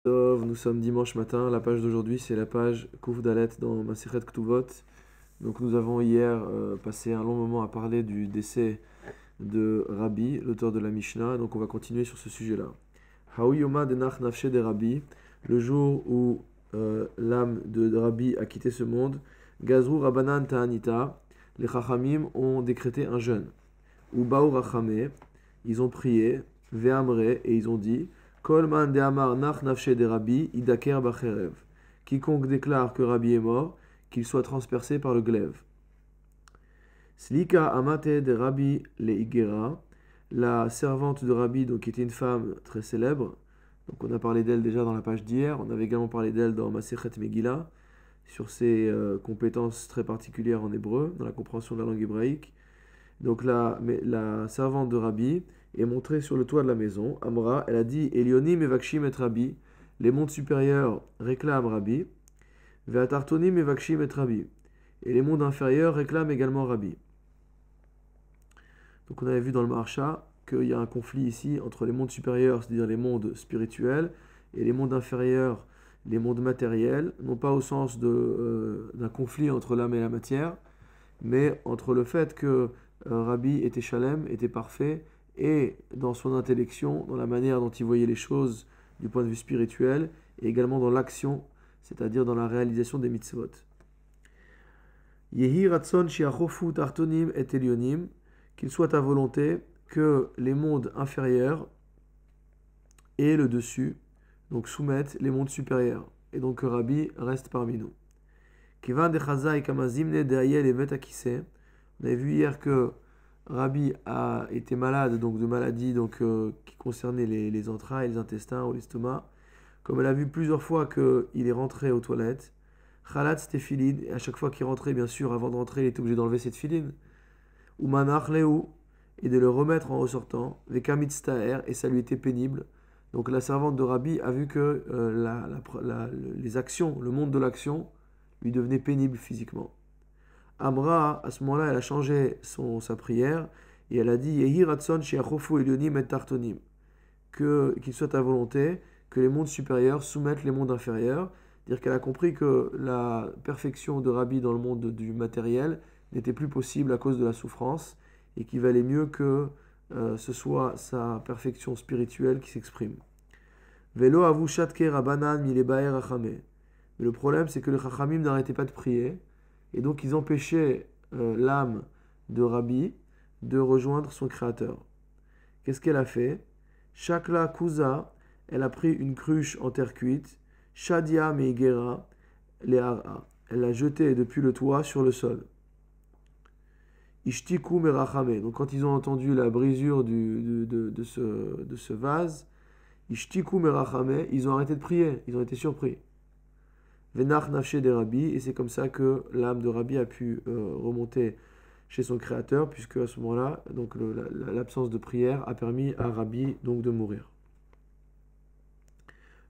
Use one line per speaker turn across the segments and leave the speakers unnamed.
Nous sommes dimanche matin, la page d'aujourd'hui c'est la page Kouf Dalet dans Masechet Ktuvot. Donc nous avons hier passé un long moment à parler du décès de Rabbi, l'auteur de la Mishnah, donc on va continuer sur ce sujet-là. Haou Yoma Denach Nafshe de Rabbi, le jour où l'âme de Rabbi a quitté ce monde, Gazru Rabbanan Ta'anita, les Chachamim ont décrété un jeûne. Ou Baou Rachame, ils ont prié, Ve'amre, et ils ont dit Kol man de amar nach nafshe de Rabbi, idaker bacherev. Quiconque déclare que Rabbi est mort, qu'il soit transpercé par le glaive. Slika amate de Rabbi le Igera, la servante de Rabbi, donc qui était une femme très célèbre. Donc on a parlé d'elle déjà dans la page d'hier. On avait également parlé d'elle dans Masechet Megillah sur ses compétences très particulières en hébreu, dans la compréhension de la langue hébraïque. Donc la servante de Rabbi est montrée sur le toit de la maison. Amra, elle a dit Elionim evakshim et Rabbi. Les mondes supérieurs réclament Rabbi. Ve'atartonim evakshim et Rabbi. Et les mondes inférieurs réclament également Rabbi. Donc on avait vu dans le Maharsha qu'il y a un conflit ici entre les mondes supérieurs, c'est-à-dire les mondes spirituels, et les mondes inférieurs, les mondes matériels, non pas au sens d'un conflit entre l'âme et la matière, mais entre le fait que Rabbi était Shalem, était parfait, et dans son intellection, dans la manière dont il voyait les choses du point de vue spirituel, et également dans l'action, c'est-à-dire dans la réalisation des mitzvot. Yehi ratson shiachofu tartonim et elionim, qu'il soit à volonté que les mondes inférieurs et le dessus, donc soumettent les mondes supérieurs, et donc que Rabbi reste parmi nous. Kivan de chazai kamazimne de ayel et vetakise. On avait vu hier que Rabbi a été malade, donc de maladies qui concernaient les entrailles, les intestins ou l'estomac. Comme elle a vu plusieurs fois qu'il est rentré aux toilettes, Chalat tefilin, et à chaque fois qu'il rentrait, bien sûr, avant de rentrer, il était obligé d'enlever cette filine. Ou manach leu, et de le remettre en ressortant, vekamitztaer, et ça lui était pénible. Donc la servante de Rabbi a vu que les actions, le monde de l'action, lui devenait pénible physiquement. Amra, à ce moment-là, elle a changé sa prière et elle a dit Yehi ratson shiachofu elionim et tartonim, qu'il soit à volonté que les mondes supérieurs soumettent les mondes inférieurs. C'est-à-dire qu'elle a compris que la perfection de Rabbi dans le monde du matériel n'était plus possible à cause de la souffrance et qu'il valait mieux que ce soit sa perfection spirituelle qui s'exprime. Velo avu shatke rabanan milebaer achame. Mais le problème, c'est que les chachamim n'arrêtaient pas de prier. Et donc ils empêchaient l'âme de Rabbi de rejoindre son créateur. Qu'est-ce qu'elle a fait? Shakla Kuza, elle a pris une cruche en terre cuite. Shadia Meigera Leara, elle l'a jetée depuis le toit sur le sol. Ishtiku Merachame, donc quand ils ont entendu la brisure de ce vase, Ishtiku Merachame, ils ont arrêté de prier, ils ont été surpris. Venach nafshe de Rabbi, et c'est comme ça que l'âme de Rabbi a pu remonter chez son créateur, puisque à ce moment-là, donc l'absence de prière a permis à Rabbi donc de mourir.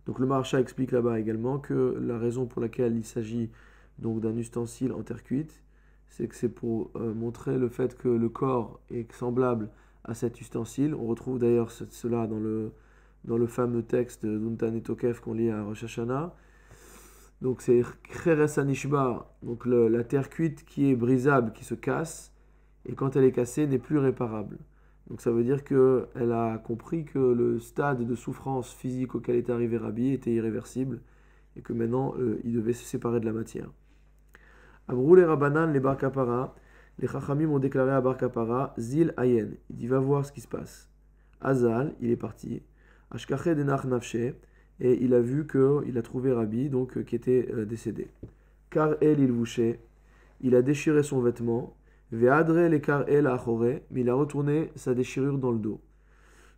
Donc le Maharsha explique là-bas également que la raison pour laquelle il s'agit donc d'un ustensile en terre cuite, c'est que c'est pour montrer le fait que le corps est semblable à cet ustensile. On retrouve d'ailleurs cela dans le fameux texte d'Untan et Tokef qu'on lit à Rosh Hashanah. Donc c'est Cheres Anishba, donc la terre cuite qui est brisable, qui se casse, et quand elle est cassée, n'est plus réparable. Donc ça veut dire qu'elle a compris que le stade de souffrance physique auquel est arrivé Rabbi était irréversible, et que maintenant il devait se séparer de la matière. Amrou les Rabbanan, les Bar Kapara, les Chachamim ont déclaré à Bar Kapara, Zil Ayen, il dit va voir ce qui se passe. Azal, il est parti. Ashkache denach nafshe, et il a vu qu'il a trouvé Rabbi, donc qui était décédé. Car el il vouchait, il a déchiré son vêtement, ve'adre le car el achore, mais il a retourné sa déchirure dans le dos.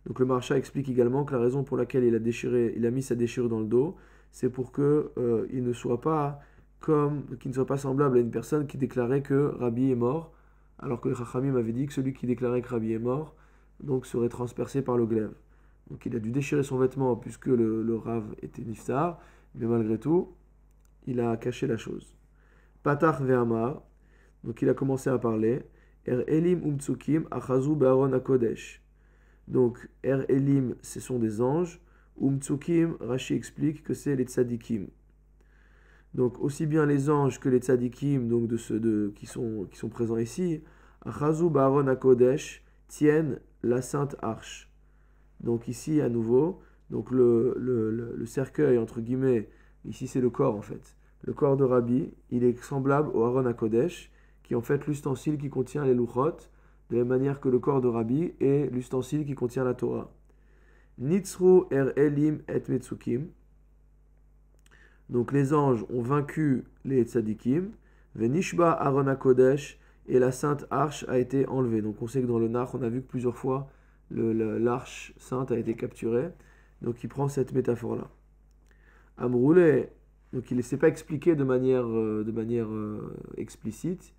Donc le Maharsha explique également que la raison pour laquelle il a mis sa déchirure dans le dos, c'est pour que il ne soit pas qu'il ne soit pas semblable à une personne qui déclarait que Rabbi est mort, alors que les Chachamim avaient dit que celui qui déclarait que Rabbi est mort, donc serait transpercé par le glaive. Donc il a dû déchirer son vêtement puisque le Rav était niftar, mais malgré tout, il a caché la chose. Patach ve'amar, donc il a commencé à parler. Er elim umtsukim achazu be'aron hakodesh. Donc Er elim, ce sont des anges, Umtsukim, Rashi explique que c'est les tzadikim. Donc aussi bien les anges que les tzadikim, donc de ceux qui sont présents ici, Achazu Ba'aron HaKodesh, tiennent la sainte arche. Donc ici à nouveau, donc le cercueil entre guillemets, ici c'est le corps en fait. Le corps de Rabbi, il est semblable au Aaron HaKodesh, qui est en fait l'ustensile qui contient les luchot, de la même manière que le corps de Rabbi est l'ustensile qui contient la Torah. Nitzru elim et metsukim. Donc les anges ont vaincu les tzadikim. Venishba Aaron HaKodesh, et la sainte arche a été enlevée. Donc on sait que dans le Nach, on a vu que plusieurs fois l'arche sainte a été capturée. Donc il prend cette métaphore-là. Amroulé, donc il ne s'est pas expliqué de manière explicite,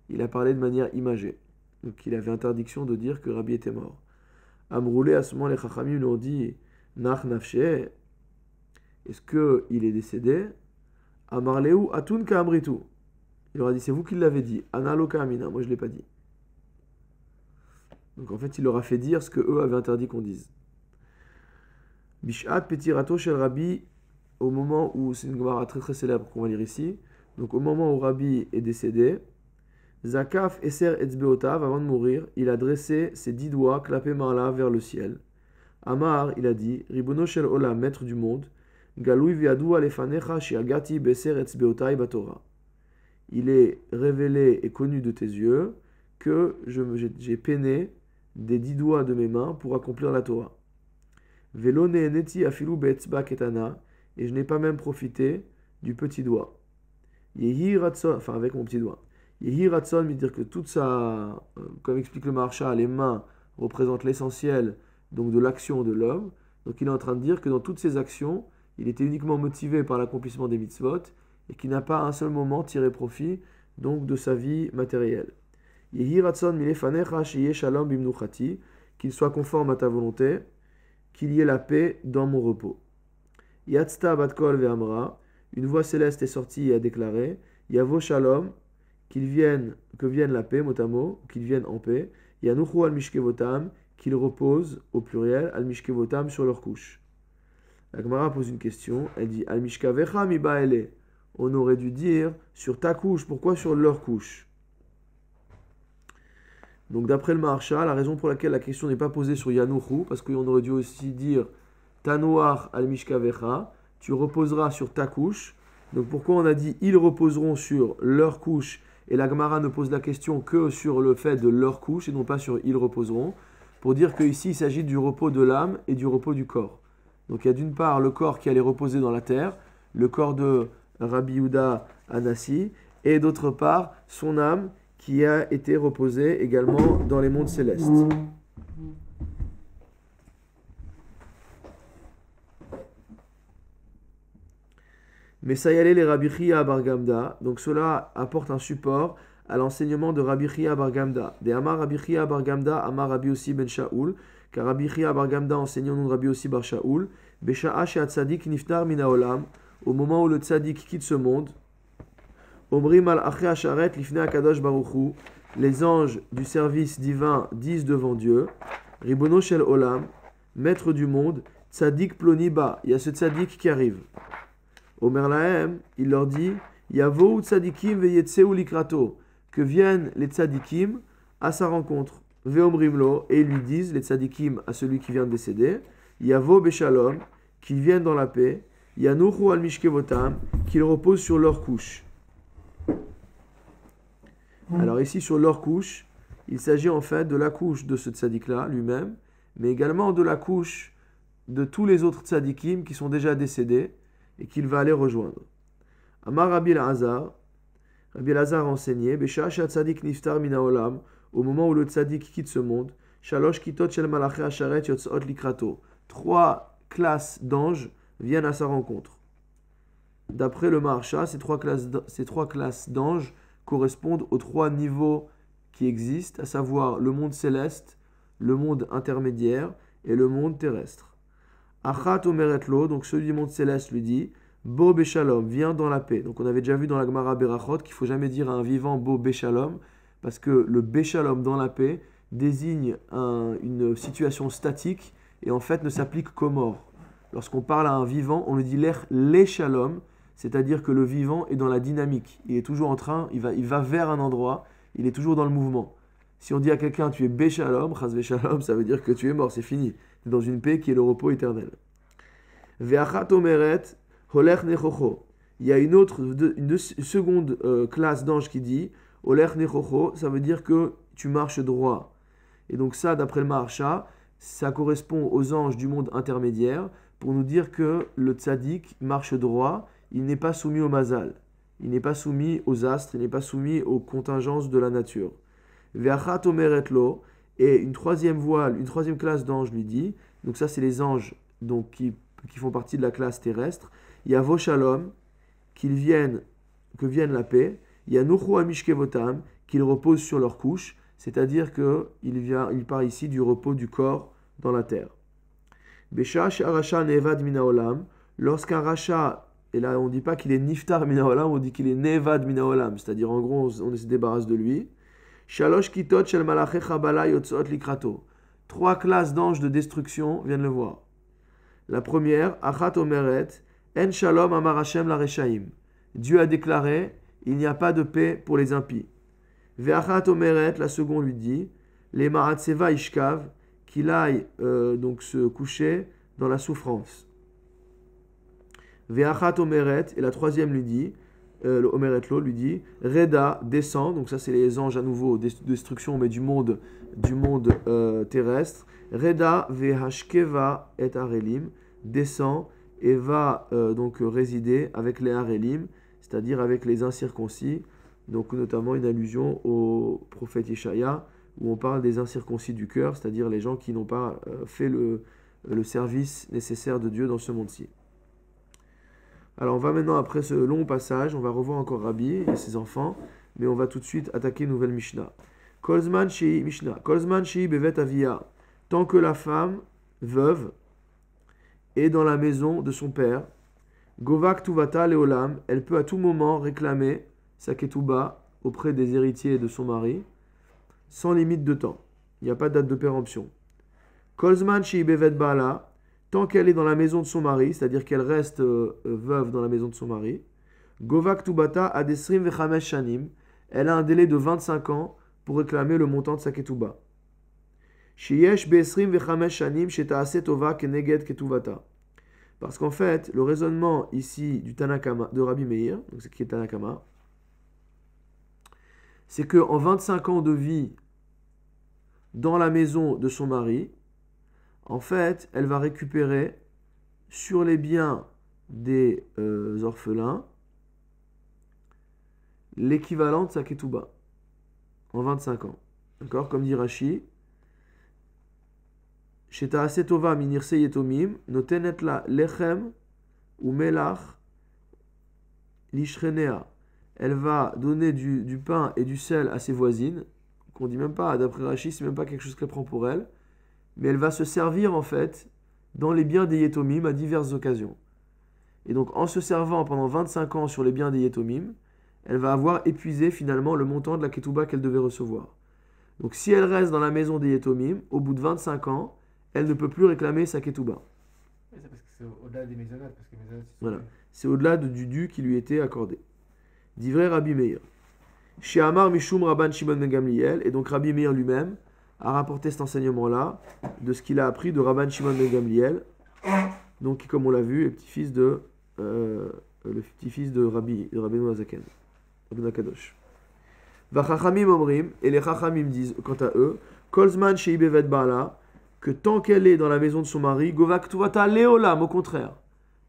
il a parlé de manière imagée. Donc il avait interdiction de dire que Rabbi était mort. Amroulé, à ce moment, les Chachamim lui ont dit Nach nafshe, est-ce qu'il est décédé? Amarleu atun ka amritu. Il leur a dit c'est vous qui l'avez dit. Analo ka amina, moi je ne l'ai pas dit. Donc en fait il leur a fait dire ce que eux avaient interdit qu'on dise. Bishat petirato shel Rabbi, au moment où, c'est une Gemara très très célèbre qu'on va lire ici, donc au moment où Rabbi est décédé, Zakaf Eser Etzbeotav, avant de mourir, il a dressé ses 10 doigts, clapés marla vers le ciel. Amar, il a dit, Ribono shel Olam, maître du monde, Galoui viadou alefanecha shiagati beser etzbeotai batora. Il est révélé et connu de tes yeux que j'ai peiné des 10 doigts de mes mains pour accomplir la Torah. Velo neti afilu beetzba ketana, et je n'ai pas même profité du petit doigt. Yehi ratson, enfin avec mon petit doigt. Yehi ratson, veut dire que toute sa, comme explique le Maharsha, les mains représentent l'essentiel donc de l'action de l'homme. Donc il est en train de dire que dans toutes ses actions, il était uniquement motivé par l'accomplissement des mitzvot et qu'il n'a pas à un seul moment tiré profit donc de sa vie matérielle. Yehi ratson milefanecha sheyeh shalom bimnuchati, qu'il soit conforme à ta volonté, qu'il y ait la paix dans mon repos. Yatzta batkol ve'amra, une voix céleste est sortie et a déclaré, Yavo shalom, que vienne la paix, mot à mot, qu'il vienne en paix, Yanuchu al mishkevotam, qu'ils reposent, au pluriel, al mishkevotam, sur leur couche. La Gemara pose une question, elle dit, al mishkavecha mi ba'ele, on aurait dû dire, sur ta couche, pourquoi sur leur couche? Donc d'après le Maharsha, la raison pour laquelle la question n'est pas posée sur Yanuchu, parce qu'on aurait dû aussi dire, Tanoar al mishkavecha, tu reposeras sur ta couche. Donc pourquoi on a dit ils reposeront sur leur couche et la Gemara ne pose la question que sur le fait de leur couche et non pas sur ils reposeront, pour dire qu'ici il s'agit du repos de l'âme et du repos du corps. Donc il y a d'une part le corps qui allait reposer dans la terre, le corps de Rabbi Yehuda Anassi, et d'autre part son âme qui a été reposée également dans les mondes célestes. Mais ça y allait les Rabbi Chia bar Gamda, donc cela apporte un support à l'enseignement de Rabbi Chia bar Gamda. De Amar Rabbi Chia bar Gamda, Amar Rabbi Yossi ben Shaoul, car Rabbi Chia bar Gamda enseigne au nom de Rabbi Yossi bar Shaoul, Besha'a she'at tzadik niftar mina olam, au moment où le tzadik quitte ce monde, Omrim al aché asharet lifnei akadosh baruchu, les anges du service divin disent devant Dieu, Ribono shel olam, maître du monde, tzadik ploniba, il y a ce tzadik qui arrive. Omer lahem, il leur dit, Yavo tzadikim veyetseu likrato, que viennent les tzadikim à sa rencontre. Veomrimlo, et ils lui disent, les tzadikim à celui qui vient de décéder, Yavo beshalom, qu'ils viennent dans la paix, Yanuchu al mishkevotam, qu'ils reposent sur leur couche. Alors ici, sur leur couche, il s'agit en fait de la couche de ce tzadik-là lui-même, mais également de la couche de tous les autres tzadikim qui sont déjà décédés, et qu'il va aller rejoindre. Amar Rabbi Elazar enseignait, Besha tzadik niftar mina olam, au moment où le tzadik quitte ce monde, Shalosh kitot shel malaché asharet yotzot likrato, 3 classes d'anges viennent à sa rencontre. D'après le Maharsha, ces trois classes d'anges correspondent aux 3 niveaux qui existent, à savoir le monde céleste, le monde intermédiaire et le monde terrestre. Achat omeretlo, donc celui du monde céleste lui dit, Bo beshalom, viens dans la paix. Donc on avait déjà vu dans la Gemara Berachot qu'il ne faut jamais dire à un vivant Bo beshalom, parce que le beshalom dans la paix désigne une situation statique et en fait ne s'applique qu'aux morts. lorsqu'on parle à un vivant, on lui dit les shalom, c'est-à-dire que le vivant est dans la dynamique. Il est toujours en train, il va vers un endroit, il est toujours dans le mouvement. Si on dit à quelqu'un tu es béchalom, chas shalom, ça veut dire que tu es mort, c'est fini. Tu es dans une paix qui est le repos éternel. Ve'achat omeret holech nechocho. Il y a une seconde classe d'anges qui dit holech nechocho, ça veut dire que tu marches droit. Et donc ça, d'après le Maharsha, ça correspond aux anges du monde intermédiaire pour nous dire que le tzaddik marche droit, il n'est pas soumis au mazal, il n'est pas soumis aux astres, il n'est pas soumis aux contingences de la nature. Ve'achat omeret lo, et une troisième classe d'anges lui dit, donc ça c'est les anges donc, qui font partie de la classe terrestre, il y a Vo Shalom, que vienne la paix, il y a Nuchu Amishkevotam, qu'ils reposent sur leur couche, c'est-à-dire qu'il part ici du repos du corps dans la terre. Besha She'arasha Nevad Minaolam, lorsqu'un Racha, et là on ne dit pas qu'il est Niftar Minaolam, on dit qu'il est Nevad Minaolam, c'est-à-dire en gros on se débarrasse de lui. Shalosh Kitot Shel Malache Chabala Yotzot Likrato. 3 classes d'anges de destruction viennent le voir. La première, Achat Omeret, En Shalom Amar Hashem la Reshaim. Dieu a déclaré, il n'y a pas de paix pour les impies. Ve'achat Omeret, la seconde lui dit, Les Maratseva Ishkav, qu'il aille donc se coucher dans la souffrance. Ve'achat Omeret, et la troisième lui dit, Omeret Lo lui dit, Reda, descend, donc ça c'est les anges à nouveau, destruction, mais du monde terrestre. Reda vehashkeva et arelim, descend et va donc résider avec les arelim, c'est-à-dire avec les incirconcis, donc notamment une allusion au prophète Yeshaya, où on parle des incirconcis du cœur, c'est-à-dire les gens qui n'ont pas fait le service nécessaire de Dieu dans ce monde-ci. Alors on va maintenant, après ce long passage, on va revoir encore Rabbi et ses enfants, mais on va tout de suite attaquer une nouvelle Mishnah. Kolzman Shei Mishnah. Kolzman Shei Bevet Avia. Tant que la femme, veuve, est dans la maison de son père, Govak Tuvata Leolam, elle peut à tout moment réclamer sa ketouba auprès des héritiers de son mari, sans limite de temps. Il n'y a pas de date de péremption. Kolzman Shei Bevet Baala. Tant qu'elle est dans la maison de son mari, c'est-à-dire qu'elle reste veuve dans la maison de son mari, Govak Tubata Adesrim Vechamesh Shanim, elle a un délai de 25 ans pour réclamer le montant de sa ketouba. Sheyesh Beesrim Vechamesh Shanim Sheta'ase Tova Keneged Ketuvata. Parce qu'en fait, le raisonnement ici du Tanakama, de Rabbi Meir, donc c'est qui est Tanakama, c'est qu'en 25 ans de vie dans la maison de son mari, en fait, elle va récupérer sur les biens des orphelins l'équivalent de sa ketouba en 25 ans. D'accord? Comme dit Rashi, Sheta asetova minirse yetomim, notenet la lechem ou melach lishrenea. Elle va donner du pain et du sel à ses voisines, qu'on dit même pas, d'après Rashi, c'est même pas quelque chose qu'elle prend pour elle. Mais elle va se servir en fait dans les biens des Yetomim à diverses occasions. Et donc en se servant pendant 25 ans sur les biens des Yetomim, elle va avoir épuisé finalement le montant de la ketouba qu'elle devait recevoir. Donc si elle reste dans la maison des Yetomim, au bout de 25 ans, elle ne peut plus réclamer sa ketouba.
Oui, c'est parce que c'est au-delà des mésonates.
Voilà, c'est au-delà du dû qui lui était accordé. Dit vrai Rabbi Meir. Chez Amar Mishum Rabban Shimon ben Gamliel, et donc Rabbi Meir lui-même a rapporté cet enseignement-là de ce qu'il a appris de Rabban Shimon ben Gamliel, donc qui, comme on l'a vu, est le petit-fils de Rabbi Noazaken, Rabbi Nakadosh. Vachachamim omrim, et les Chachamim disent, quant à eux, Kolzman sheibevet ba'ala, que tant qu'elle est dans la maison de son mari, Govak tuvata leolam, au contraire,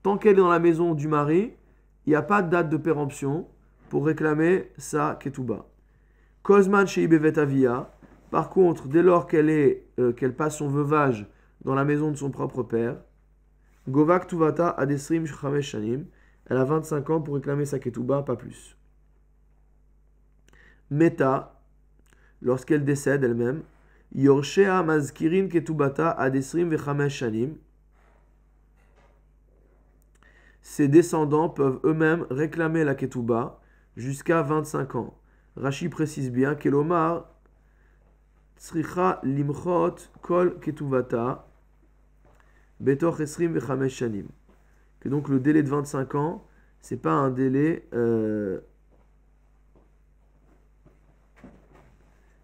tant qu'elle est dans la maison du mari, il n'y a pas de date de péremption pour réclamer sa ketouba. Kolzman sheibevet avia. Par contre, dès lors qu'elle passe son veuvage dans la maison de son propre père, Govak Tuvata Adesrim Chamesh Shanim, elle a 25 ans pour réclamer sa ketouba, pas plus. Meta, lorsqu'elle décède elle-même, Yorshea Mazkirin Ketubata Adesrim Vechamesh Shanim, ses descendants peuvent eux-mêmes réclamer la ketouba jusqu'à 25 ans. Rashi précise bien qu'Elomar Tsricha limchot kol ketuvata Betor Esrim Vechamesh Shanim. Que donc le délai de 25 ans, c'est pas un délai.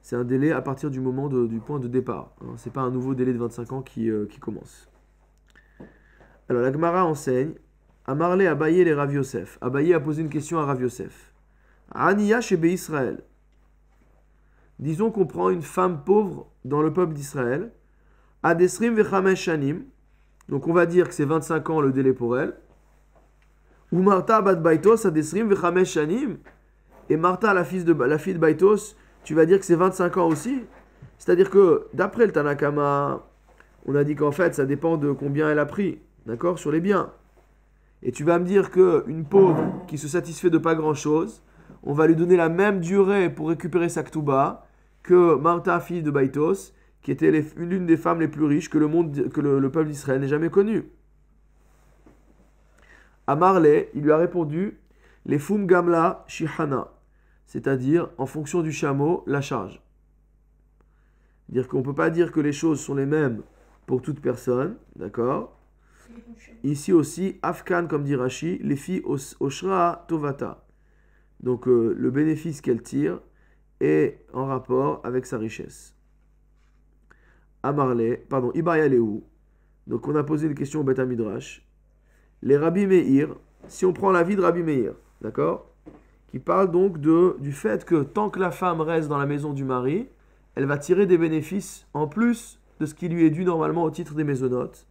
C'est un délai à partir du moment du point de départ. Hein. C'est pas un nouveau délai de 25 ans qui commence. Alors la Gemara enseigne. Amarle Abaye les Rav Yosef. Abaye a posé une question à Rav Yosef. Aniya chez Israël. Disons qu'on prend une femme pauvre dans le peuple d'Israël. Adesrim vechamesh shanim. Donc on va dire que c'est 25 ans le délai pour elle. Ou Martha bat Baitos adesrim vechamesh shanim. Et Martha, la fille de Baitos, tu vas dire que c'est 25 ans aussi. C'est-à-dire que d'après le Tanakama, on a dit qu'en fait ça dépend de combien elle a pris. D'accord, sur les biens. Et tu vas me dire qu'une pauvre qui se satisfait de pas grand-chose, on va lui donner la même durée pour récupérer sa ketouba que Martha, fille de Baitos, qui était l'une des femmes les plus riches que le peuple d'Israël n'ait jamais connue. Amarle, il lui a répondu, les fum gamla shihana, c'est-à-dire en fonction du chameau, la charge. Dire qu'on ne peut pas dire que les choses sont les mêmes pour toute personne, d'accord ? Ici aussi, Afkan, comme dit Rashi, les filles Oshra Tovata. Donc le bénéfice qu'elle tire est en rapport avec sa richesse. Ibarya Lehu. Donc on a posé une question au Beth Midrash. Les Rabbi Meir, si on prend l'avis de Rabbi Meir, d'accord, qui parle donc du fait que tant que la femme reste dans la maison du mari, elle va tirer des bénéfices en plus de ce qui lui est dû normalement au titre des mésonotes.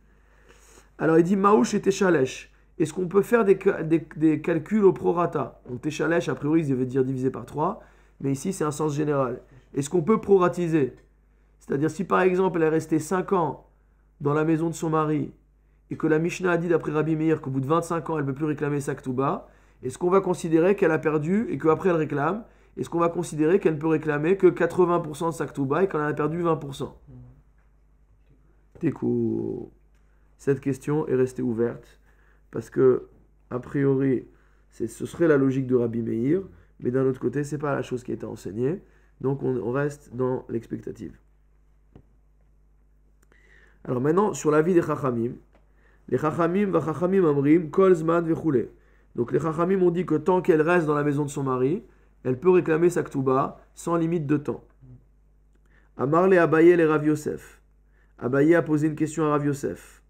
Alors il dit Maouch et Téchalesh. Est-ce qu'on peut faire des calculs au prorata? Donc Téchalesh, a priori, il devait dire divisé par 3, mais ici c'est un sens général. Est-ce qu'on peut proratiser? C'est-à-dire si par exemple elle est restée 5 ans dans la maison de son mari et que la Mishnah a dit d'après Rabbi Meir qu'au bout de 25 ans elle ne peut plus réclamer sa ketouba, est-ce qu'on va considérer qu'elle a perdu et qu'après elle réclame? Est-ce qu'on va considérer qu'elle ne peut réclamer que 80% de sa ketouba et qu'elle en a perdu 20%? T'es cool. Cette question est restée ouverte parce que, a priori, ce serait la logique de Rabbi Meir, mais d'un autre côté, ce n'est pas la chose qui a été enseignée, donc on reste dans l'expectative. Alors maintenant, sur l'avis des Chachamim, les Chachamim va Chachamim amrim kol zman vechule. Donc les Chachamim ont dit que tant qu'elle reste dans la maison de son mari, elle peut réclamer sa ketouba sans limite de temps. Amarle Abaye les Rav Yosef. Abaye a posé une question à Rav Yosef.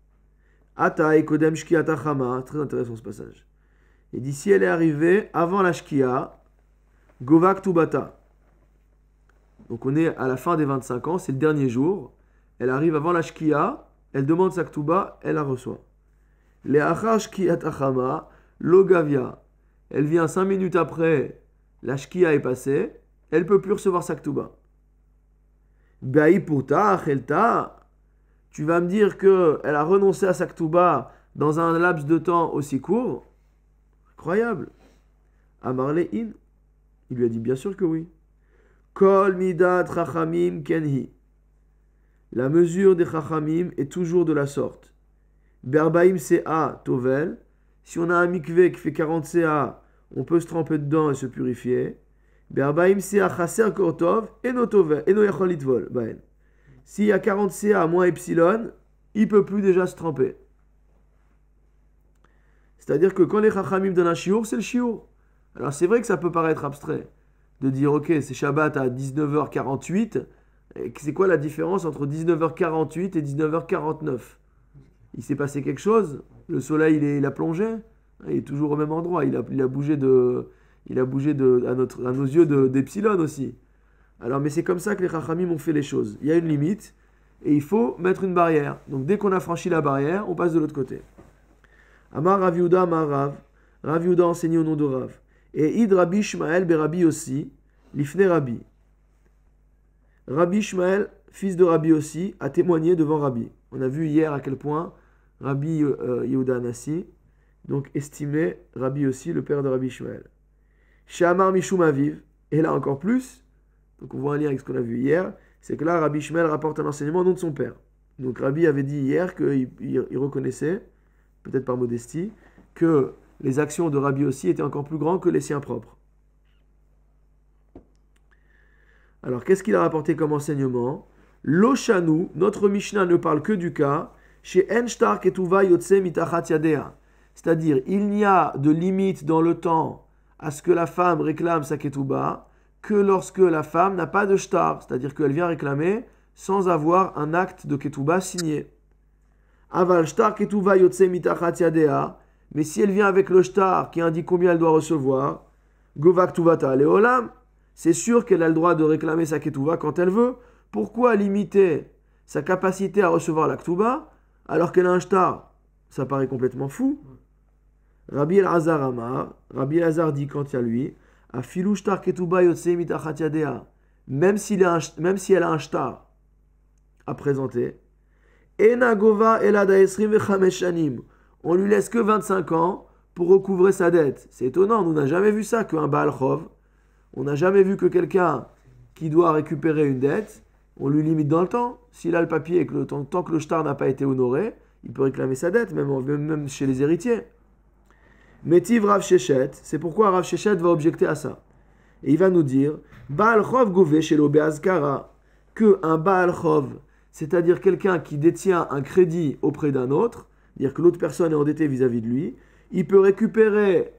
Ata et Kodem Shkiata Chama, très intéressant ce passage. Il dit si elle est arrivée avant la Shkia, Govak Tubata. Donc on est à la fin des 25 ans, c'est le dernier jour. Elle arrive avant la Shkia, elle demande sa Ktuba, elle la reçoit. Le Achar Shkiata Chama, Logavia. Elle vient 5 minutes après, la Shkia est passée, elle ne peut plus recevoir sa Ktuba. Baï Puta, Chelta. Tu vas me dire qu'elle a renoncé à sa ketouba dans un laps de temps aussi court? Incroyable. Amarle in. Il lui a dit bien sûr que oui. Kol midat chachamim kenhi. La mesure des chachamim est toujours de la sorte. Berbaim ca tovel. Si on a un mikvé qui fait 40 ca, on peut se tremper dedans et se purifier. Berbaim ca chaser kortov eno tovel eno yachol litvol. Baen. S'il y a 40 CA moins epsilon, il ne peut plus déjà se tremper. C'est-à-dire que quand les Chachamim donnent un chiour, c'est le chiour. Alors c'est vrai que ça peut paraître abstrait de dire ok, c'est Shabbat à 19h48. C'est quoi la différence entre 19h48 et 19h49? Il s'est passé quelque chose? Le soleil il a plongé? Il est toujours au même endroit. Il a bougé à nos yeux d'epsilon aussi. Alors, mais c'est comme ça que les Chachamim ont fait les choses. Il y a une limite et il faut mettre une barrière. Donc, dès qu'on a franchi la barrière, on passe de l'autre côté. Amar Rav Yehuda, Amar Rav. Rav Yehuda enseignait au nom de Rav. Et Id Rabbi Ishmael Berabi aussi, Lifne Rabbi. Rabbi Ishmael, fils de Rabbi aussi, a témoigné devant Rabbi. On a vu hier à quel point Rabbi Yehuda Anassi, donc estimait Rabbi aussi, le père de Rabbi Ishmael. Shamar Mishum Aviv, et là encore plus. Donc on voit un lien avec ce qu'on a vu hier, c'est que là Rabbi Ishmael rapporte un enseignement au nom de son père. Donc Rabbi avait dit hier qu'il reconnaissait, peut-être par modestie, que les actions de Rabbi aussi étaient encore plus grandes que les siens propres. Alors qu'est-ce qu'il a rapporté comme enseignement? L'Oshanu, notre Mishnah ne parle que du cas, Chez En Shtar Ketuva Yotse Mitachat Yadea. C'est-à-dire, il n'y a de limite dans le temps à ce que la femme réclame sa Ketuba que lorsque la femme n'a pas de shtar, c'est-à-dire qu'elle vient réclamer sans avoir un acte de Ketuba signé. Aval Shtar Ketuva Yotse Mitachat Yadea. Mais si elle vient avec le shtar qui indique combien elle doit recevoir, Gova Ktuvata Leolam, c'est sûr qu'elle a le droit de réclamer sa Ketuva quand elle veut. Pourquoi limiter sa capacité à recevoir la Ktuba alors qu'elle a un shtar? Ça paraît complètement fou. Rabbi Elazar Amar, Rabbi Elazar dit quant à lui, Afilu shtar Ketuba Yotse Mitachat Yadea, même si elle a un shtar à présenter, Ena Gova Elada Esrim Vechamesh Shanim, on lui laisse que 25 ans pour recouvrer sa dette. C'est étonnant, on n'a jamais vu ça qu'un Baal Chov. On n'a jamais vu que quelqu'un qui doit récupérer une dette, on lui limite dans le temps. S'il a le papier et que tant que le shtar n'a pas été honoré, il peut réclamer sa dette, même chez les héritiers. Métiv Rav Shechet, c'est pourquoi Rav Shechet va objecter à ça. Et il va nous dire, Baal Chov Gove Shelo Beazkara, que un Baal Chov, c'est-à-dire quelqu'un qui détient un crédit auprès d'un autre, dire que l'autre personne est endettée vis-à-vis de lui, il peut récupérer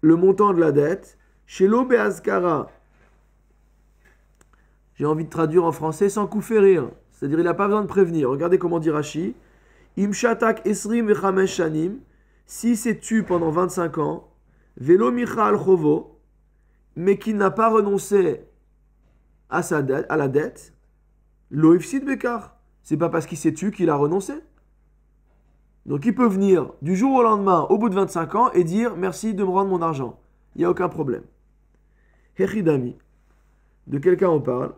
le montant de la dette chez l'Obeazkara. J'ai envie de traduire en français sans coup férir. C'est-à-dire il n'a pas besoin de prévenir. Regardez comment dit Rashi. Imshatak esrim vechamesh shanim. Si c'est tu pendant 25 ans, velo micha al chovo, mais qui n'a pas renoncé à la dette, lo ifsid bekar. C'est pas parce qu'il s'est tu qu'il a renoncé. Donc il peut venir du jour au lendemain, au bout de 25 ans, et dire merci de me rendre mon argent. Il n'y a aucun problème. Hechidami, de quelqu'un on parle.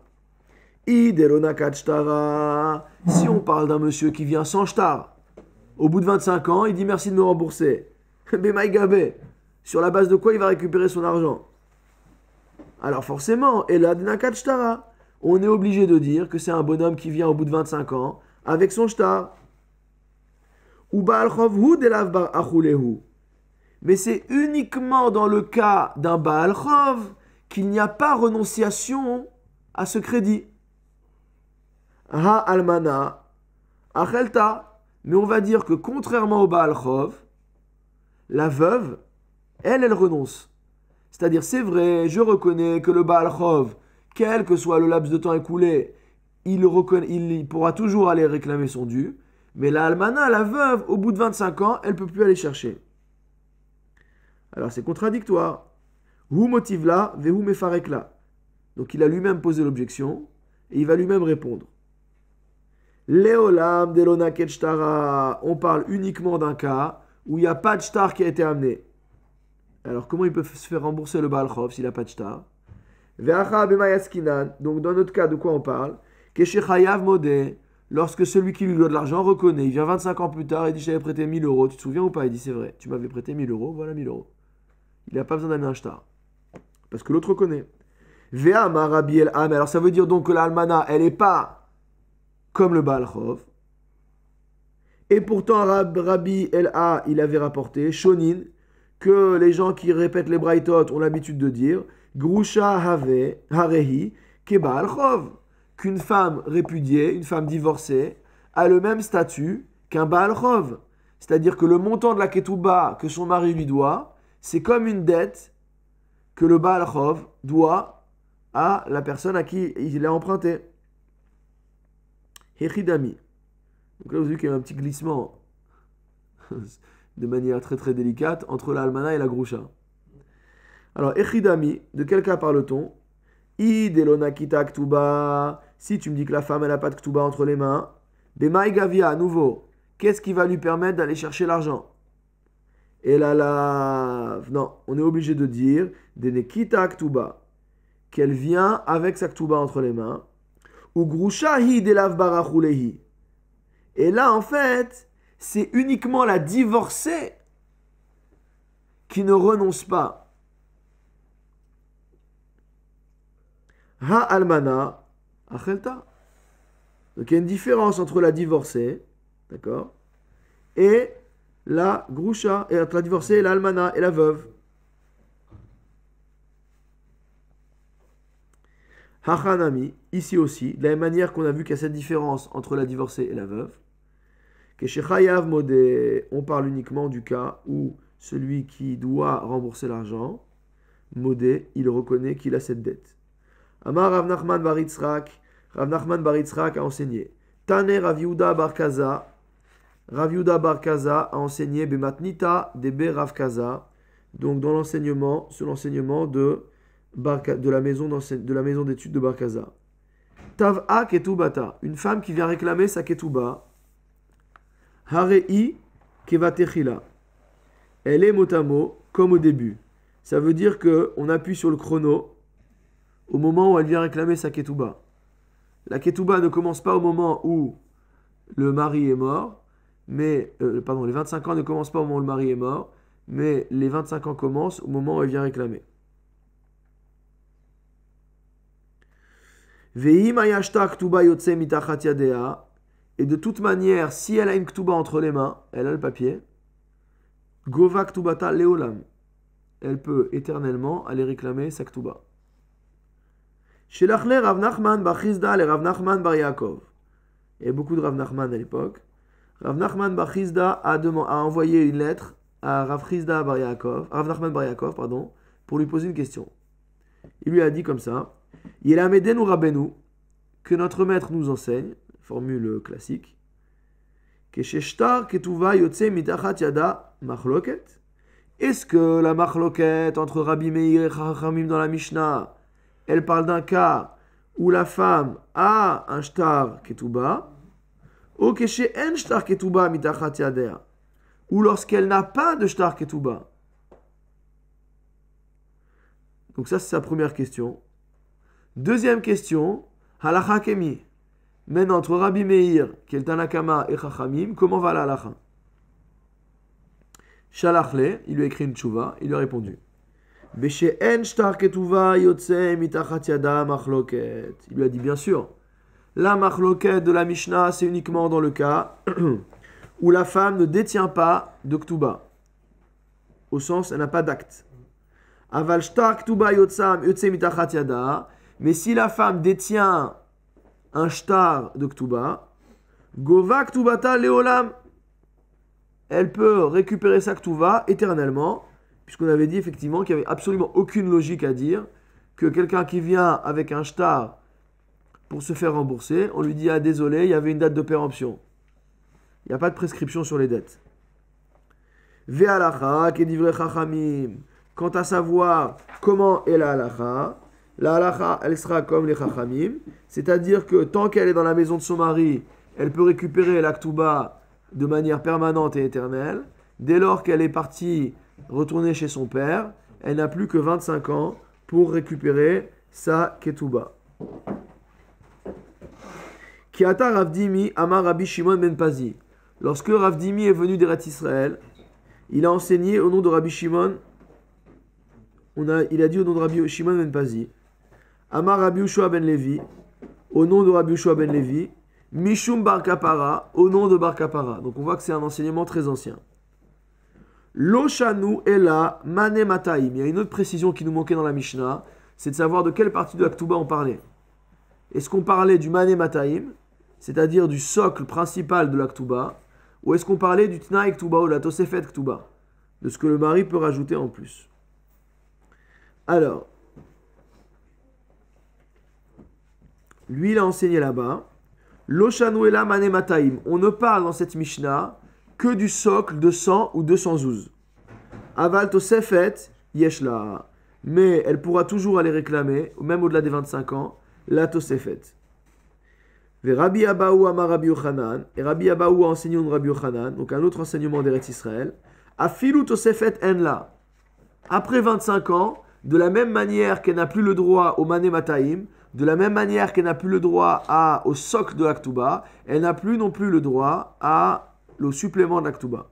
Idelonakach-tara. Si on parle d'un monsieur qui vient sans shtar, au bout de 25 ans, il dit merci de me rembourser. Bemaïgabe, sur la base de quoi il va récupérer son argent? Alors forcément, Eladnakach-tara, on est obligé de dire que c'est un bonhomme qui vient au bout de 25 ans avec son shtar. Mais c'est uniquement dans le cas d'un Baal Chov qu'il n'y a pas renonciation à ce crédit. Ha almana, achelta. Mais on va dire que contrairement au Baal Chov, la veuve, elle renonce. C'est-à-dire, c'est vrai, je reconnais que le Baal Chov, quel que soit le laps de temps écoulé, il pourra toujours aller réclamer son dû. Mais la almana, la veuve, au bout de 25 ans, elle ne peut plus aller chercher. Alors c'est contradictoire. Hu motivla, vehu mefarekla. Donc il a lui-même posé l'objection, et il va lui-même répondre. Leolam delona ketchtara. On parle uniquement d'un cas où il n'y a pas de shtar qui a été amené. Alors comment il peut se faire rembourser le Baal Chov s'il n'a pas de shtar? Veacha bemayaskinan. Donc dans notre cas, de quoi on parle? Keshechayav modé. Lorsque celui qui lui doit de l'argent reconnaît, il vient 25 ans plus tard et dit j'avais prêté 1000 euros, tu te souviens ou pas? Il dit c'est vrai, tu m'avais prêté 1000 euros, voilà 1000 euros. Il n'a pas besoin d'amener un shtar. Parce que l'autre reconnaît. Ve'ama Rabbi El-Am. Alors ça veut dire donc que l'almana, elle n'est pas comme le Baal Chov. Et pourtant Rabbi El-A, il avait rapporté, Shonin, que les gens qui répètent les braïtot ont l'habitude de dire Grusha Harehi ke Baal Chov. Qu'une femme répudiée, une femme divorcée, a le même statut qu'un Baal Chov. C'est-à-dire que le montant de la Ketouba que son mari lui doit, c'est comme une dette que le Baal Chov doit à la personne à qui il a emprunté. Hechidami. Donc là, vous avez qu'il y a un petit glissement de manière très très délicate entre la almana et la grusha. Alors, Hechidami, de quel cas parle-t-on? Idelona kita ktuba. Si tu me dis que la femme elle n'a pas de ktuba entre les mains, bemaï gavia, à nouveau, qu'est-ce qui va lui permettre d'aller chercher l'argent? Et là, non, on est obligé de dire dene kita ktuba, qu'elle vient avec sa ktuba entre les mains, ou grushahi delav barachulehi. Et là, en fait, c'est uniquement la divorcée qui ne renonce pas. Ha almana achelta. Donc il y a une différence entre la divorcée, d'accord, et la grusha, et entre la divorcée et l'almana et la veuve. Hachanami, ici aussi, de la même manière qu'on a vu qu'il y a cette différence entre la divorcée et la veuve, Keshechayav modé, on parle uniquement du cas où celui qui doit rembourser l'argent, modé, il reconnaît qu'il a cette dette. Amar Rav Nachman bar Yitzhak, Rav Nachman bar Yitzhak a enseigné. Tane Rav Yehuda bar Kaza, Rav Yehuda bar Kaza a enseigné Bematnita debe Rav Kaza, donc dans l'enseignement, sur l'enseignement de la maison d'études de Bar Kaza. Tav'a ketubata, une femme qui vient réclamer sa ketuba. Harei kevatechila. Elle est mot à mot comme au début. Ça veut dire qu'on appuie sur le chrono au moment où elle vient réclamer sa ketuba. La ketuba ne commence pas au moment où le mari est mort, mais les 25 ans ne commencent pas au moment où le mari est mort, mais les 25 ans commencent au moment où elle vient réclamer. Ve'im ayashta ktuba yotse mitachat yadea. Et de toute manière, si elle a une ktuba entre les mains, elle a le papier, gova ktubata leolam. Elle peut éternellement aller réclamer sa ktuba. Shelachle Rav Nachman bar Chizda le Rav Nachman bar Yaakov. Il y a beaucoup de Rav Nachman à l'époque. Rav Nachman bar Chizda a envoyé une lettre à Rav Nachman bar Yaakov, pour lui poser une question. Il lui a dit comme ça: Yelamedenu Rabenu, que notre maître nous enseigne, formule classique, Kesheshtar ketuva yotse mitachat yada machloket. Est-ce que la machloket entre Rabbi Meir et Chachamim dans la Mishnah, elle parle d'un cas où la femme a un shtar ketuba, ou keshe en shtar ketuba mitachat yadea, ou lorsqu'elle n'a pas de shtar ketuba. Donc ça, c'est sa première question. Deuxième question, halacha kemi. Maintenant, entre Rabbi Meir, qui est le Tanakama, et Chachamim, comment va la halacha? Shalachle, il lui a écrit une tchouva, il lui a répondu. Beshe en shtar ketuva yotse mitachat yada machloket. Il lui a dit, bien sûr, la machloket de la Mishnah, c'est uniquement dans le cas où la femme ne détient pas de ktuba. Au sens, elle n'a pas d'acte. Aval shtar ktuba yotse mitachat yada. Mais si la femme détient un shtar de ktuba, gova ktubata leolam, elle peut récupérer sa ktuba éternellement, puisqu'on avait dit effectivement qu'il n'y avait absolument aucune logique à dire que quelqu'un qui vient avec un shtar pour se faire rembourser, on lui dit: ah désolé, il y avait une date de péremption. Il n'y a pas de prescription sur les dettes. Ve'alacha kedivre chachamim. Quant à savoir comment est la halacha, elle sera comme les chachamim, c'est-à-dire que tant qu'elle est dans la maison de son mari, elle peut récupérer la ktuba de manière permanente et éternelle. Dès lors qu'elle est partie retourner chez son père, elle n'a plus que 25 ans pour récupérer sa ketuba. Kiata Rav Dimi Amar Rabbi Shimon ben Pazi. Lorsque Rav Dimi est venu d'Eretz Israël, il a enseigné au nom de Rabbi Shimon. Il a dit au nom de Rabbi Shimon ben Pazi, Amar Rabbi Yoshua ben Levi, au nom de Rabbi Yoshua ben Levi, Mishum Bar Kapara, au nom de Bar Kapara. Donc on voit que c'est un enseignement très ancien. Lo shanu ela mane mataim. Il y a une autre précision qui nous manquait dans la Mishnah, c'est de savoir de quelle partie de la Ktuba on parlait. Est-ce qu'on parlait du mane mataim, c'est-à-dire du socle principal de la Ktuba, ou est-ce qu'on parlait du Tnaï Ktuba ou de la Tosefet Ktuba, de ce que le mari peut rajouter en plus. Alors, lui, il a enseigné là-bas, L'oshanuela mane mataim. On ne parle dans cette Mishnah que du socle de 100 ou 212. Aval tosefet yeshla. Mais elle pourra toujours aller réclamer, même au-delà des 25 ans, la tosefet. Ve Rabbi Abaou amar Rabbi Yochanan. Et Rabbi Abaou a enseigné de Rabbi Yochanan, donc un autre enseignement d'Eretz Israël. Afilu tosefet en la. Après 25 ans, de la même manière qu'elle n'a plus le droit au mane mataim, de la même manière qu'elle n'a plus le droit au socle de l'Aktuba, elle n'a plus non plus le droit au supplément de l'Aktuba.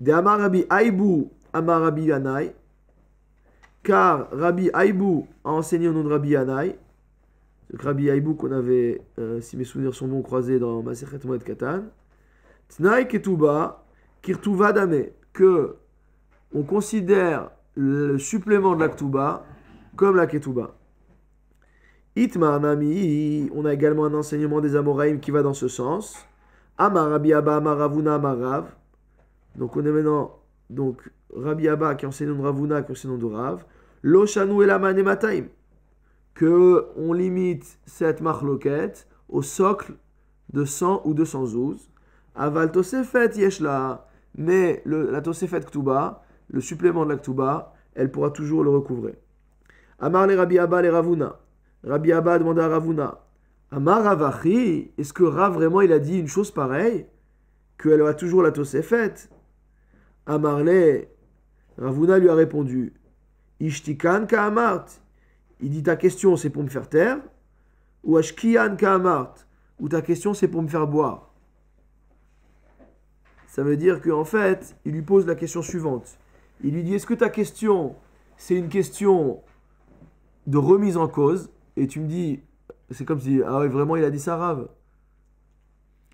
De Amar Rabbi Aïbou, Amar Rabbi Yanaï, car Rabbi Aïbou a enseigné au nom de Rabbi Yanaï, Rabbi Aïbou qu'on avait, si mes souvenirs sont bons, croisés dans Masechet Moed Katan, Tnaï Ketuba, Kirtuva Dame, que on considère le supplément de l'Aktuba comme la Ketuba. Itmar Nami, on a également un enseignement des Amoraïm qui va dans ce sens. Amar Rabbi Abba, Amar Ravuna, Amar Rav. Donc on est maintenant, donc Rabbi Abba qui enseigne de Ravuna, qui enseigne de Rav. Lo shanu elaman emataim. Que on limite cette marloquette au socle de 100 ou 212. Aval tosefet yeshla. Mais la tosefet ktuba, le supplément de la ktuba, elle pourra toujours le recouvrer. Amar le Rabbi Abba le Ravuna. Rabbi Abba demanda à Ravuna. Amar Ravachi, est-ce que Rav vraiment il a dit une chose pareille? Qu'elle aura toujours la tosefet? Amar le, Ravuna lui a répondu. Ishtikan ka'amart. Il dit ta question c'est pour me faire taire. Ou ashkiyan ka'amart. Ou ta question c'est pour me faire boire. Ça veut dire qu'en fait, il lui pose la question suivante. Il lui dit, est-ce que ta question, c'est une question de remise en cause? Et tu me dis, c'est comme si, ah oui, vraiment, il a dit ça, Rav.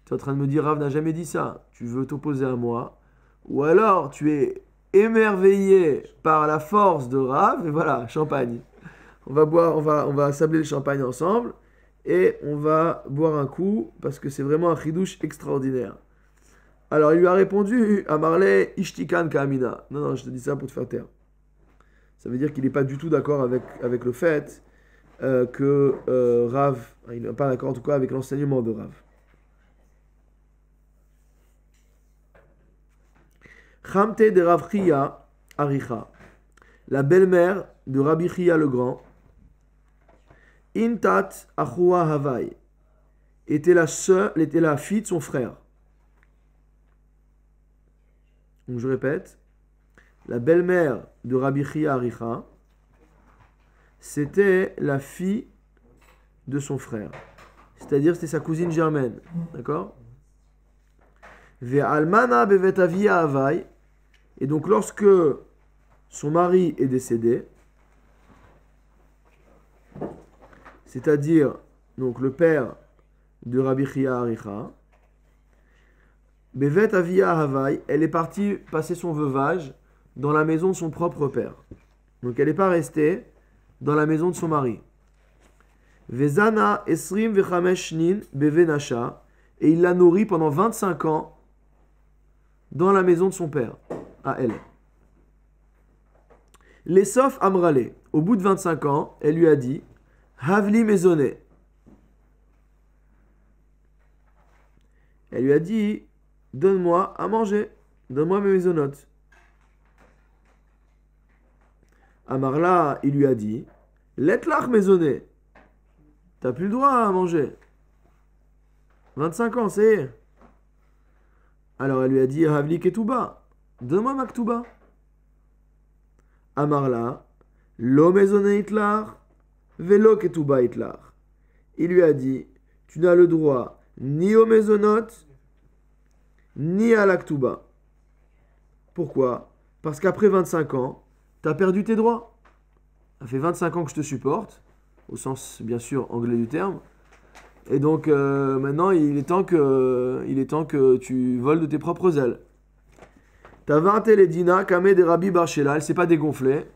Tu es en train de me dire, Rav n'a jamais dit ça. Tu veux t'opposer à moi. Ou alors, tu es émerveillé par la force de Rav. Et voilà, champagne. On va boire, on va sabler le champagne ensemble. Et on va boire un coup, parce que c'est vraiment un chidouche extraordinaire. Alors il lui a répondu, Amarle Ishtikan Kamina. Non, je te dis ça pour te faire taire. Ça veut dire qu'il n'est pas du tout d'accord avec le fait que Rav, il n'est pas d'accord en tout cas avec l'enseignement de Rav. Chamte de Rav Chia Aricha, la belle-mère de Rabbi Chia le Grand, Intat Achua Havai, était la fille de son frère. Donc je répète, la belle-mère de Rabbi Chia Aricha, c'était la fille de son frère. C'est-à-dire c'était sa cousine germaine. D'accord? Ve'almana bevet avia havai. Et donc lorsque son mari est décédé, c'est-à-dire donc le père de Rabbi Chia Aricha, Bevet avia havai, elle est partie passer son veuvage dans la maison de son propre père. Donc elle n'est pas restée dans la maison de son mari. Vezana esrim vechamesh shnin bevenasha, et il l'a nourrie pendant 25 ans dans la maison de son père, à elle. L'essof amrale, au bout de 25 ans, elle lui a dit Havli maisonné. Elle lui a dit donne-moi à manger, donne-moi mes maisonnotes. Amarla, il lui a dit Letlach maisonné, t'as plus le droit à manger. 25 ans, c'est. Alors elle lui a dit Havli ketouba, donne-moi ma ketouba. Amarla, lo maisonné itlach, velo ketouba itlach. Il lui a dit tu n'as le droit ni aux maisonnotes, ni à l'Aktuba. Pourquoi? Parce qu'après 25 ans, tu as perdu tes droits. Ça fait 25 ans que je te supporte, au sens bien sûr anglais du terme. Et donc maintenant, il est temps que tu voles de tes propres ailes. T'as 20 les dina, Kameh de Rabbi Barshela, elle s'est pas dégonflée.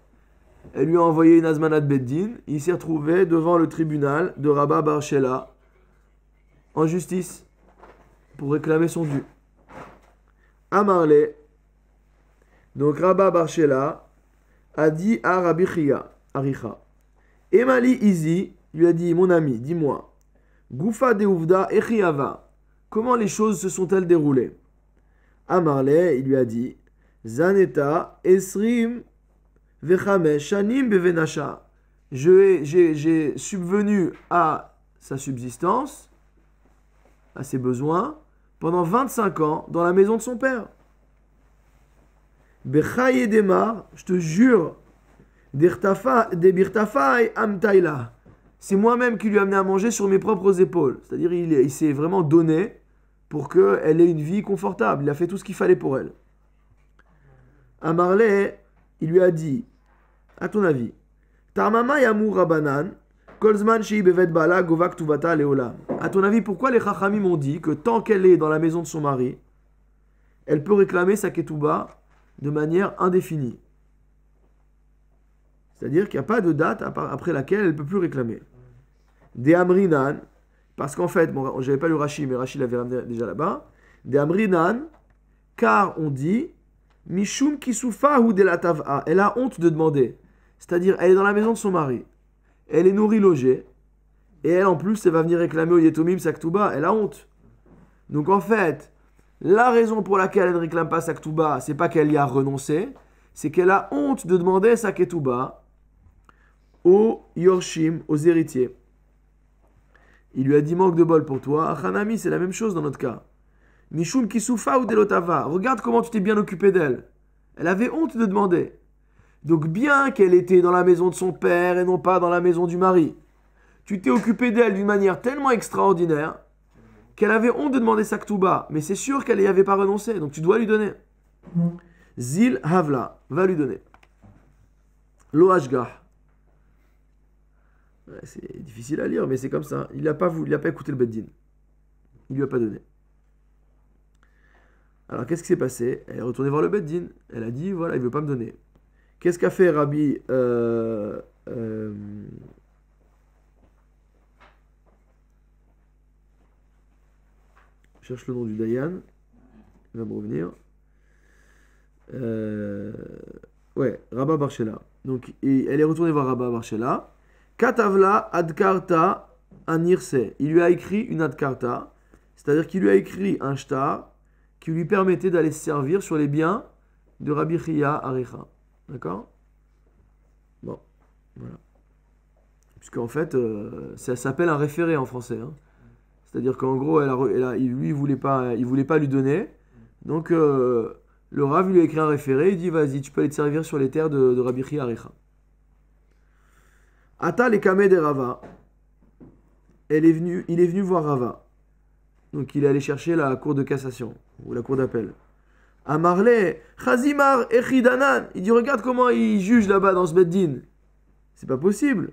Elle lui a envoyé une azmanat beddin. Il s'est retrouvé devant le tribunal de Rabba Barshela en justice pour réclamer son dû. Amarle, donc Rabba Barshela a dit à Rabbi Chia Aricha, Emali Izi lui a dit mon ami, dis-moi, Goufa de Ouvda Echiava, comment les choses se sont-elles déroulées? Amarle, il lui a dit, Zaneta Esrim Vechamesh Shanim Bevenasha, j'ai subvenu à sa subsistance, à ses besoins, pendant 25 ans dans la maison de son père. Bechaye Demar, je te jure, Debirtafai Amtaila, c'est moi-même qui lui ai amené à manger sur mes propres épaules. C'est-à-dire il s'est vraiment donné pour qu'elle ait une vie confortable. Il a fait tout ce qu'il fallait pour elle. Amarle, il lui a dit, à ton avis, Tarmama Yamur Rabanan, Kolzman Shei Bevet Bala Govak Tuvata Leolam. À ton avis, pourquoi les Chachamim ont dit que tant qu'elle est dans la maison de son mari, elle peut réclamer sa ketouba de manière indéfinie? C'est-à-dire qu'il n'y a pas de date après laquelle elle ne peut plus réclamer. Des Amrinan, parce qu'en fait, bon, je n'avais pas lu Rashi, mais Rashi l'avait ramené déjà là-bas. De Amrinan, car on dit Mishum Kisufa ou de la Tava. Elle a honte de demander. C'est-à-dire, elle est dans la maison de son mari. Elle est nourrie, logée. Et elle, en plus, elle va venir réclamer au Yetomim sa Ketouba. Elle a honte. Donc, en fait, la raison pour laquelle elle ne réclame pas sa Ketouba, c'est pas qu'elle y a renoncé, c'est qu'elle a honte de demander sa Ketouba aux Yorshim, aux héritiers. Il lui a dit manque de bol pour toi. Achanami, c'est la même chose dans notre cas. Mishum Kisufa ou Delotava. Regarde comment tu t'es bien occupé d'elle. Elle avait honte de demander. Donc, bien qu'elle était dans la maison de son père et non pas dans la maison du mari, tu t'es occupé d'elle d'une manière tellement extraordinaire qu'elle avait honte de demander sa Ketouba. Mais c'est sûr qu'elle n'y avait pas renoncé. Donc, tu dois lui donner. Zil Havla, va lui donner. Lo Ashgah. Ouais, c'est difficile à lire, mais c'est comme ça. Il n'a pas écouté le Beddin. Il lui a pas donné. Alors, qu'est-ce qui s'est passé? Elle est retournée voir le Beddin. Elle a dit, voilà, il ne veut pas me donner. Qu'est-ce qu'a fait Rabbi je cherche le nom du Dayan. Il va me revenir. Ouais, Rabba Barshela. Donc, elle est retournée voir Rabba Barshela. Katavla adkarta anirse. Il lui a écrit une adkarta, c'est-à-dire qu'il lui a écrit un shtar qui lui permettait d'aller se servir sur les biens de Rabbi Chia Aricha. D'accord? Bon, voilà. Puisqu'en fait, ça s'appelle un référé en français. Hein. C'est-à-dire qu'en gros, lui, il voulait pas lui donner. Donc, le Rav lui a écrit un référé. Il dit, vas-y, tu peux aller te servir sur les terres de Rabbi Chia Aricha. Ata les kameh de Rava. Il est venu voir Rava. Donc, il est allé chercher la cour de cassation, ou la cour d'appel. Amarle, Chazimar Echidanan. Il dit, regarde comment il juge là-bas dans ce Beddin. C'est pas possible.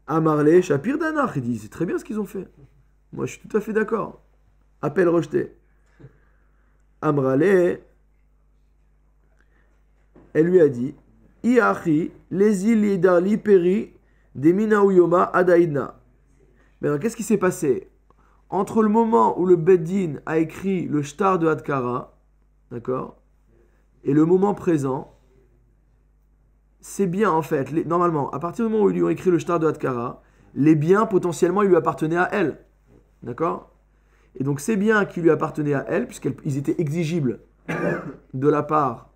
Amarle, Shapir Danach. Il dit, c'est très bien ce qu'ils ont fait. Moi, je suis tout à fait d'accord. Appel rejeté. Amrale, elle lui a dit, Iachi, lezi lidali peri, demina uyoma adaidna. Maintenant, qu'est-ce qui s'est passé? Entre le moment où le Beddin a écrit le shtar de Hadkara, d'accord, et le moment présent, c'est bien en fait, normalement, à partir du moment où ils lui ont écrit le shtar de Hadkara, les biens potentiellement ils lui appartenaient à elle, d'accord? Et donc c'est bien qui lui appartenaient à elle, puisqu'ils étaient exigibles de la part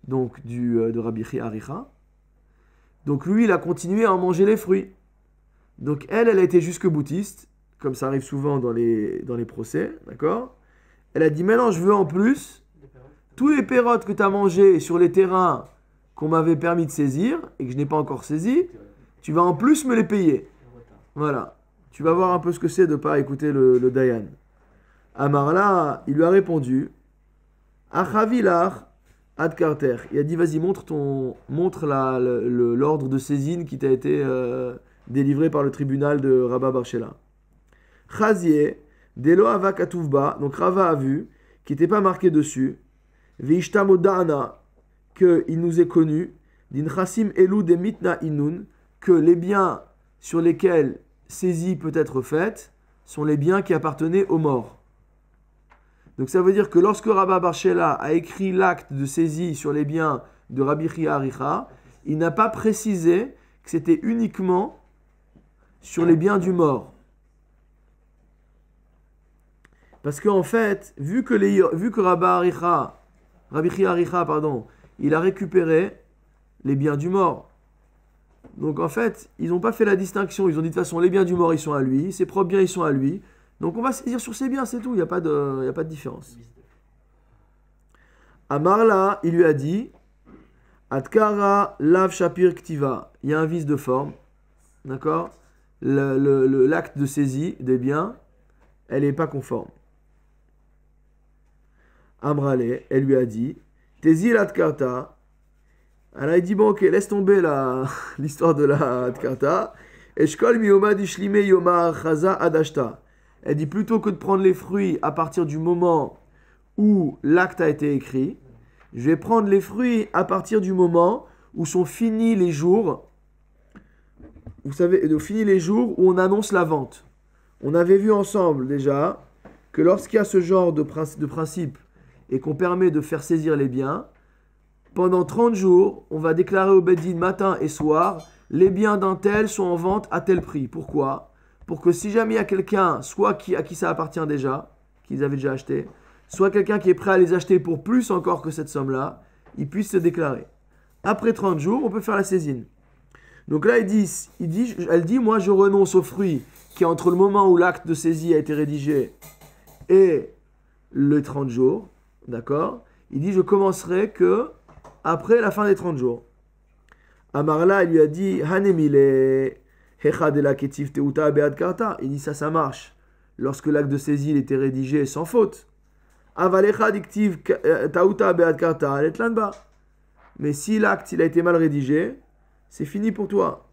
donc, de Rabbi Chia Aricha. Donc lui, il a continué à en manger les fruits. Donc elle a été jusque boutiste, comme ça arrive souvent dans les procès, d'accord? Elle a dit, maintenant je veux en plus tous les pérotes que tu as mangés sur les terrains qu'on m'avait permis de saisir, et que je n'ai pas encore saisis, tu vas en plus me les payer. Voilà. Tu vas voir un peu ce que c'est de ne pas écouter le Dayan. Amarla, il lui a répondu, Achavilach ad karter. Il a dit, vas-y, montre l'ordre de saisine qui t'a été délivré par le tribunal de Rabba Barshela. Chazier, delo ava katuvba, donc Rava a vu, qui n'était pas marqué dessus, veishtam da'ana, qu'il nous est connu, din chasim elu de mitna inun, que les biens sur lesquels saisie peut être faite sont les biens qui appartenaient aux morts. Donc ça veut dire que lorsque Rabba Barshela a écrit l'acte de saisie sur les biens de Rabbi Chia Aricha, il n'a pas précisé que c'était uniquement sur les biens du mort. Parce qu'en fait, vu que Rabbi Chia Aricha, il a récupéré les biens du mort. Donc en fait, ils n'ont pas fait la distinction. Ils ont dit de toute façon, les biens du mort, ils sont à lui. Ses propres biens, ils sont à lui. Donc on va saisir sur ses biens, c'est tout. Il n'y a pas de différence. Amarla, il lui a dit, Adkara lav shapir ktiva. Il y a un vice de forme. D'accord? L'acte de saisie des biens, elle n'est pas conforme. Amrale, elle lui a dit, Tezil adkarta. Alors il dit, bon ok, laisse tomber l'histoire de la adkarta. Eshkol miyoma dishlime yoma chaza adashta. Elle dit, plutôt que de prendre les fruits à partir du moment où l'acte a été écrit, je vais prendre les fruits à partir du moment où sont finis les jours. Vous savez, finis les jours où on annonce la vente. On avait vu ensemble déjà que lorsqu'il y a ce genre de principe et qu'on permet de faire saisir les biens, pendant 30 jours, on va déclarer au Beddin matin et soir, les biens d'un tel sont en vente à tel prix. Pourquoi ? Pour que si jamais il y a quelqu'un, soit à qui ça appartient déjà, qu'ils avaient déjà acheté, soit quelqu'un qui est prêt à les acheter pour plus encore que cette somme-là, il puisse se déclarer. Après 30 jours, on peut faire la saisine. Donc là, elle dit, moi je renonce au fruit qui est entre le moment où l'acte de saisie a été rédigé et les 30 jours, d'accord ? Il dit, je commencerai que après la fin des 30 jours. Amarla, il lui a dit, Hanemile, Hechadela Ketif Teuta Bead Karta. Il dit, ça marche. Lorsque l'acte de saisie il était rédigé sans faute. Avalecha Diktiv Tauta Bead Karta, Letlanba. Mais si l'acte il a été mal rédigé, c'est fini pour toi.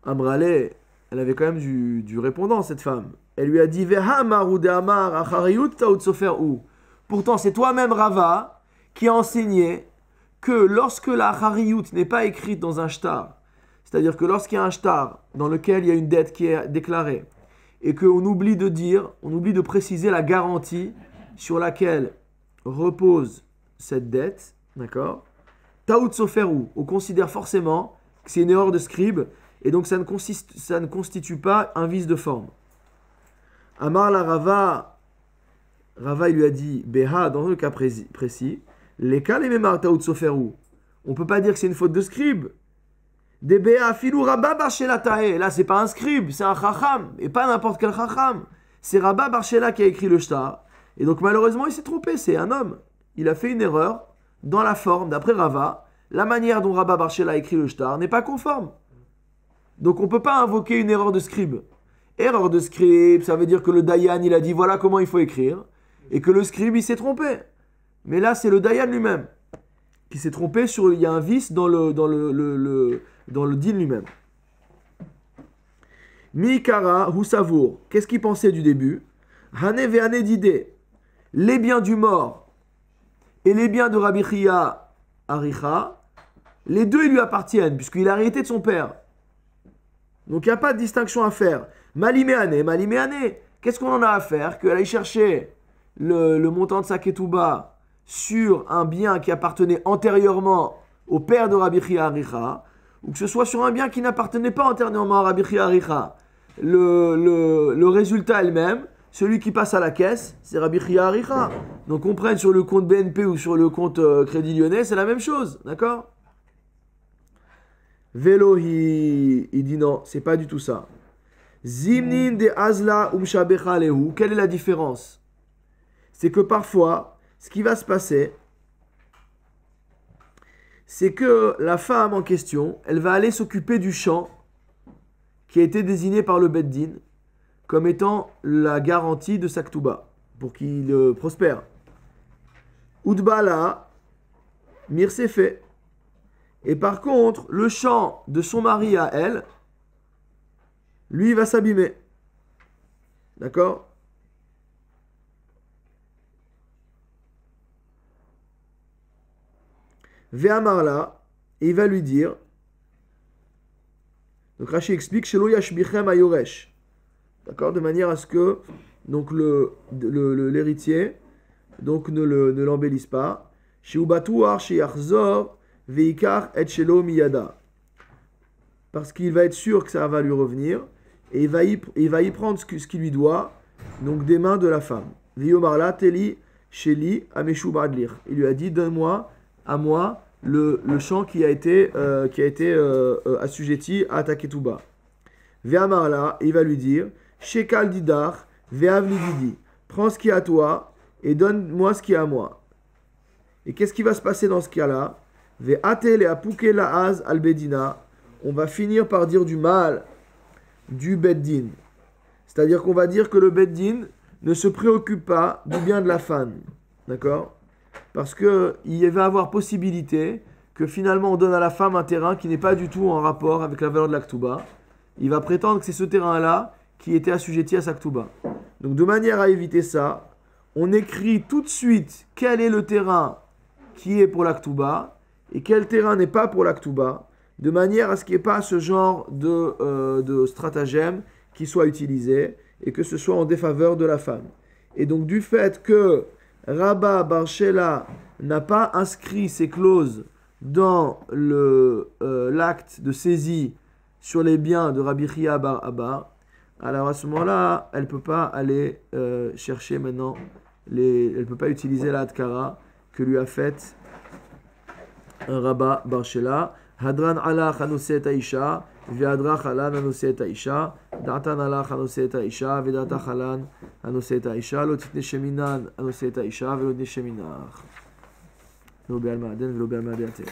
Amrale, elle avait quand même du répondant, cette femme. Elle lui a dit, pourtant, c'est toi-même, Rava, qui a enseigné que lorsque la hariyut n'est pas écrite dans un shtar, c'est-à-dire que lorsqu'il y a un shtar dans lequel il y a une dette qui est déclarée, et qu'on oublie de préciser la garantie sur laquelle repose cette dette, d'accord ? Taout soferou, on considère forcément que c'est une erreur de scribe, et donc ça ne constitue pas un vice de forme. Amar la Rava, il lui a dit, Beha, dans le cas précis, les cas les mémar taout soferou, on ne peut pas dire que c'est une faute de scribe. Des Beha filou Rabba Barshela Tahe, là c'est pas un scribe, c'est un chacham, et pas n'importe quel chacham. C'est Rabba Barshela qui a écrit le shtar, et donc malheureusement il s'est trompé, c'est un homme. Il a fait une erreur dans la forme, d'après Rava, la manière dont Rabba Barshela a écrit le shtar n'est pas conforme. Donc on ne peut pas invoquer une erreur de scribe. Erreur de scribe, ça veut dire que le Dayan, il a dit voilà comment il faut écrire, et que le scribe, il s'est trompé. Mais là, c'est le Dayan lui-même qui s'est trompé sur, il y a un vice dans le din lui-même. Mikara Husavour, qu'est-ce qu'il pensait du début ? Hane ve'ane d'idée, les biens du mort et les biens de Rabbi Chia Aricha, les deux, ils lui appartiennent, puisqu'il a hérité de son père. Donc il n'y a pas de distinction à faire. Maliméane, qu'est-ce qu'on en a à faire qu'elle aille chercher le montant de sa ketouba sur un bien qui appartenait antérieurement au père de Rabbi Chia Aricha, ou que ce soit sur un bien qui n'appartenait pas antérieurement à Rabbi Chia Aricha. Le résultat elle-même, celui qui passe à la caisse, c'est Rabbi Chia Aricha. Donc on prenne sur le compte BNP ou sur le compte Crédit Lyonnais, c'est la même chose, d'accord ? Velohi, il dit non, c'est pas du tout ça. Zimnin de Azla umshabecha lehu. Quelle est la différence ? C'est que parfois, ce qui va se passer, c'est que la femme en question, elle va aller s'occuper du champ qui a été désigné par le Beddin comme étant la garantie de sa ketouba pour qu'il prospère. Udbala, mir c'est fait. Et par contre, le champ de son mari à elle, lui, va s'abîmer. D'accord ? Ve'amarla, et il va lui dire, donc Rashi explique, Shelo yashbichem ayoresh. D'accord ? De manière à ce que donc l'héritier donc ne l'embellisse pas. Sheubatuar sheyachzor veikar et shelo miyada. Parce qu'il va être sûr que ça va lui revenir, et il va y prendre ce qu'il lui doit, donc des mains de la femme. Viomarla teli sheli ameshu badlir. Il lui a dit, donne-moi à moi le champ qui a été assujetti à ta ketouba. Ve'amarla, il va lui dire, shekal didar ve'avli didi. Prends ce qui est à toi et donne-moi ce qui est à moi. Et qu'est-ce qui va se passer dans ce cas-là? Ve'atel et apuke la'az al bedina. On va finir par dire du mal du Beddin. C'est-à-dire qu'on va dire que le Beddin ne se préoccupe pas du bien de la femme. D'accord? Parce qu'il va avoir possibilité que finalement on donne à la femme un terrain qui n'est pas du tout en rapport avec la valeur de la ketouba. Il va prétendre que c'est ce terrain-là qui était assujetti à sa ketouba. Donc de manière à éviter ça, on écrit tout de suite quel est le terrain qui est pour la ketouba et quel terrain n'est pas pour la ketouba, de manière à ce qu'il n'y ait pas ce genre de stratagème qui soit utilisé et que ce soit en défaveur de la femme. Et donc du fait que Rabba Bar Shela n'a pas inscrit ces clauses dans l'acte de saisie sur les biens de Rabbi Chia Bar Abba, alors à ce moment-là, elle ne peut pas aller chercher maintenant, elle ne peut pas utiliser la Hadkara que lui a faite Rabba Bar Shela. Hadran ala chanose et aisha, viadra chalan anose et aisha, datan ala chanose et aisha, vedata chalan anose et aisha, lo titne sheminan anose et aisha, velo titne sheminach. Lo be'al ma'aden, velo be'al ma'adeate.